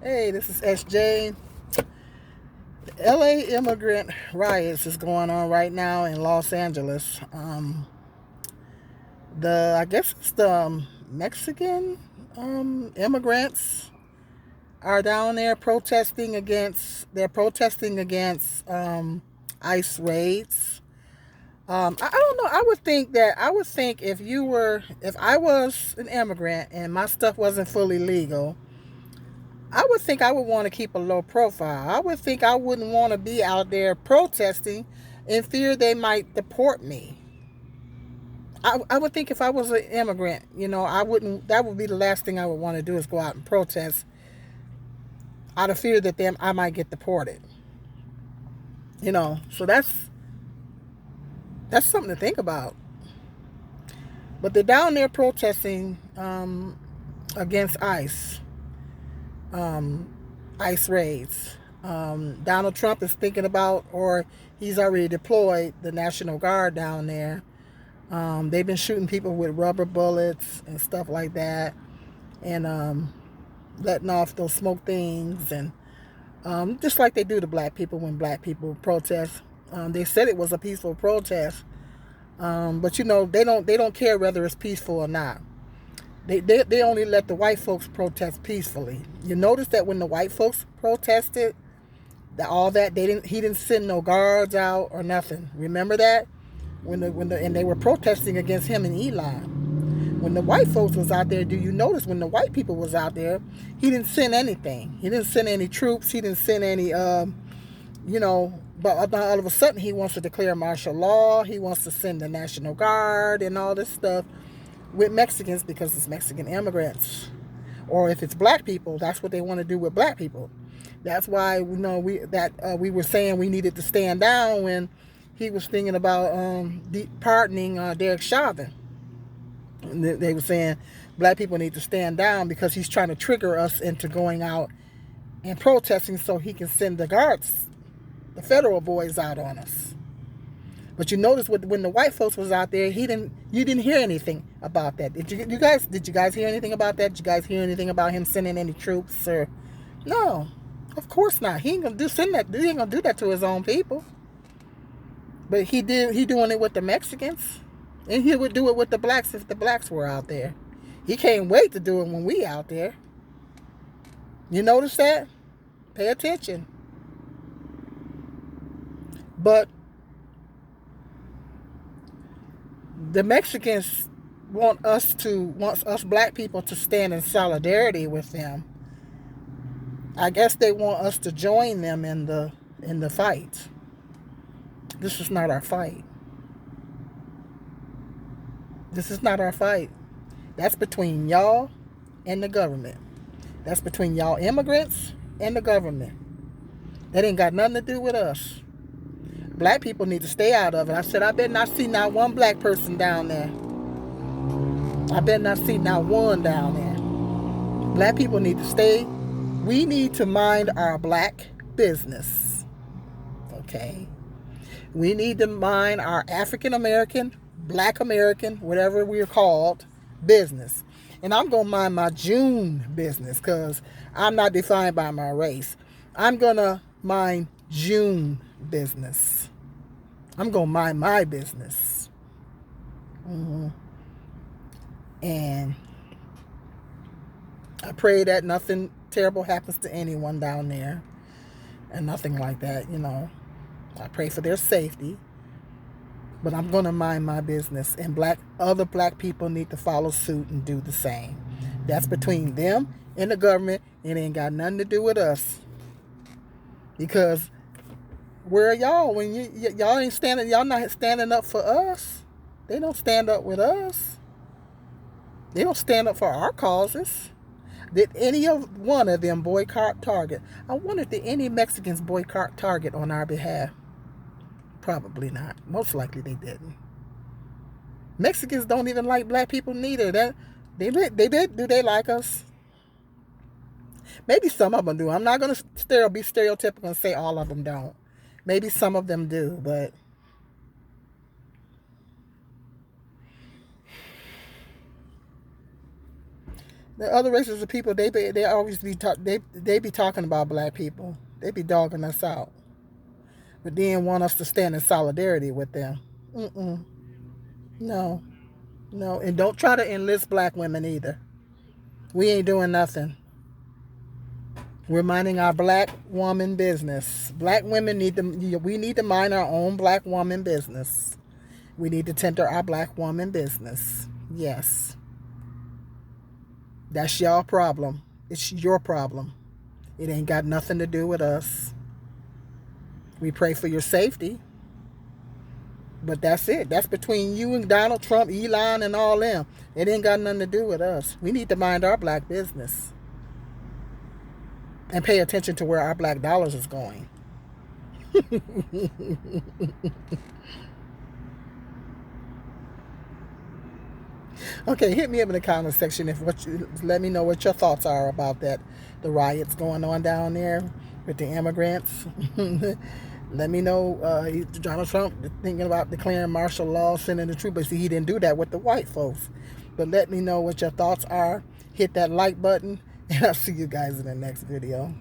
Hey, this is SJ. The LA immigrant riots is going on right now in Los Angeles. I guess it's the Mexican immigrants are down there protesting against. They're protesting against ICE raids. I don't know. I would think if I was an immigrant and my stuff wasn't fully legal, I would think I would want to keep a low profile. I would think I wouldn't want to be out there protesting in fear they might deport me. I would think if I was an immigrant, I wouldn't. That would be the last thing I would want to do is go out and protest out of fear that I might get deported. So that's something to think about. But they're down there protesting against um, ICE raids. Donald Trump is thinking about, or he's already deployed the National Guard down there. They've been shooting people with rubber bullets and stuff like that, and letting off those smoke things, and just like they do to black people when black people protest. They said it was a peaceful protest, but they don't care whether it's peaceful or not. They only let the white folks protest peacefully. You notice that when the white folks protested, he didn't send no guards out or nothing. Remember that and they were protesting against him and Elon. When the white folks was out there, do you notice when the white people was out there, he didn't send anything. He didn't send any troops. He didn't send any But all of a sudden he wants to declare martial law. He wants to send the National Guard and all this stuff with Mexicans because it's Mexican immigrants. Or if it's black people, that's what they want to do with black people. That's why we were saying we needed to stand down when he was thinking about pardoning Derek Chauvin. And they were saying black people need to stand down because he's trying to trigger us into going out and protesting so he can send the guards, the federal boys, out on us. But you notice when the white folks was out there, you didn't hear anything about that. Did you guys hear anything about that? Did you guys hear anything about him sending any troops or no? Of course not. He ain't gonna do that to his own people. But he doing it with the Mexicans. And he would do it with the blacks if the blacks were out there. He can't wait to do it when we out there. You notice that? Pay attention. But the Mexicans want us black people to stand in solidarity with them. I guess they want us to join them in the fight. This is not our fight. This is not our fight. That's between y'all and the government. That's between y'all immigrants and the government. That ain't got nothing to do with us. Black people need to stay out of it. I said I better not see not one black person down there. I better not see not one down there. Black people need to stay. We need to mind our black business. Okay? We need to mind our African American, Black American, whatever we're called, business. And I'm going to mind my June business because I'm not defined by my race. I'm going to mind June business. I'm going to mind my business. And I pray that nothing terrible happens to anyone down there and nothing like that, I pray for their safety. But I'm going to mind my business, and other black people need to follow suit and do the same. That's between them and the government. It ain't got nothing to do with us. Because where are y'all when y'all ain't standing? Y'all not standing up for us. They don't stand up with us. They don't stand up for our causes. Did any of one of them boycott Target? I wonder, did any Mexicans boycott Target on our behalf? Probably not. Most likely they didn't. Mexicans don't even like black people neither. They did. Do they like us? Maybe some of them do. I'm not going to be stereotypical and say all of them don't. Maybe some of them do, but The other races of people, they always they be talking about black people. They be dogging us out, but then want us to stand in solidarity with them. Mm-mm. No, no, and don't try to enlist black women either. We ain't doing nothing. We're minding our black woman business. Black women we need to mind our own black woman business. We need to tend to our black woman business. Yes. That's y'all problem. It's your problem. It ain't got nothing to do with us. We pray for your safety. But that's it. That's between you and Donald Trump, Elon, and all them. It ain't got nothing to do with us. We need to mind our black business. And pay attention to where our black dollars is going. Okay, hit me up in the comment section let me know what your thoughts are about that, the riots going on down there with the immigrants. Let me know. Donald Trump thinking about declaring martial law, sending the troops, but see, he didn't do that with the white folks. But let me know what your thoughts are. Hit that like button, and I'll see you guys in the next video.